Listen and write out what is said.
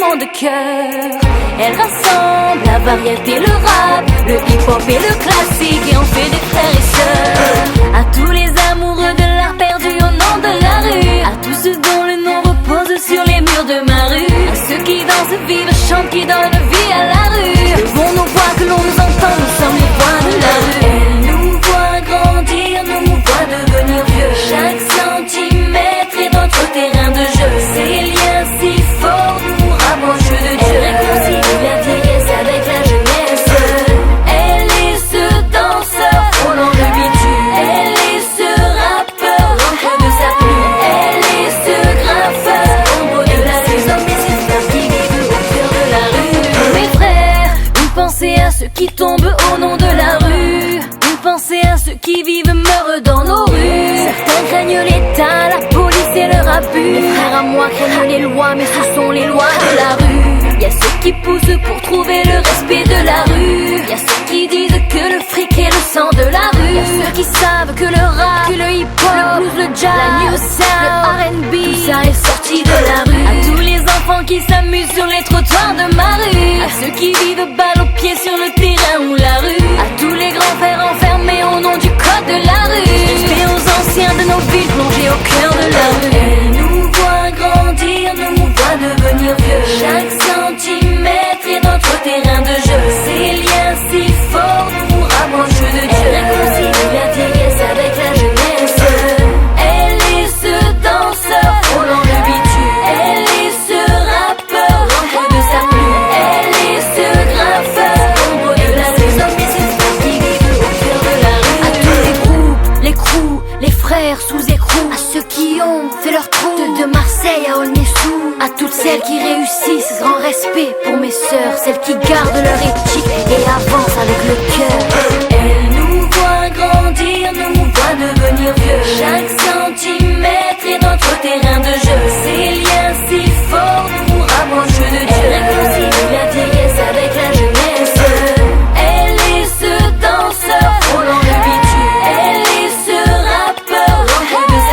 battements de cœur. Elle rassemble la variété, le rap, le hip-hop et le classique, et en fait des frères et sœurs. À tous les amoureux de l'art perdu au nom de la rue, à tous ceux dont le nom repose sur les murs de ma rue, à ceux qui dansent, vivent, chantent, qui donnent vie à la rue. Levons nos voix, que l'on nous entend, nous sommes les voix de la rue. Elle nous voit grandir, nous voit devenir vieux. Chaque centimètre est notre terrain de jeu. Ces liens si forts nous rapprochent de Dieu. Elle réconcilie la vieillesse avec la jeunesse. Elle est ce danseur frôlant le bitume. Elle est ce rappeur, l'encre de sa plume. Elle est ce graffeur, ombre de la rue. Ces hommes et ces femmes qui vivent au cœur de la rue. Mes frères, une pensée à ceux qui tombent au nom de la rue. Une pensée à ceux qui vivent, meurent dans nos rues. Certains craignent l'État, la police et leur abus. Mes frères à moi craignent les lois, mais ce sont les lois de la rue. Y'a ceux qui poussent pour trouver le respect de la rue. Y'a ceux qui disent que le fric est le sang de la rue. Y'a ceux qui savent que le rap, que le hip-hop, le blues, le jazz, la new sound, le R&B, tout ça est sorti de la rue. À tous les enfants qui s'amusent sur les trottoirs de ma rue. À ceux qui vivent balle aux pieds sur le terrain ou la rue. À tous les grands frères enfermés au nom du code de la rue. Respect aux anciens de nos villes plongés au cœur de la rue. Elle nous voit grandir, nous voit devenir vieux. Chaque centimètre est notre terrain de jeu. Ces liens si forts nous rapprochent de Dieu. Elle réconcilie la vieillesse avec la jeunesse. Elle est ce danseur frôlant le bitume. Elle est ce rappeur, l'encre de sa plume. Elle est ce graffeur, ombre de la rue. Ces hommes et ces femmes qui vivent au cœur de la rue. À tous les groupes, les crews, les frères sous écrou. À ceux qui ont fait leur trou, de Marseille à Aulnay-sous. À toutes celles qui réussissent, grand respect pour mes sœurs, celles qui gardent leur éthique et avant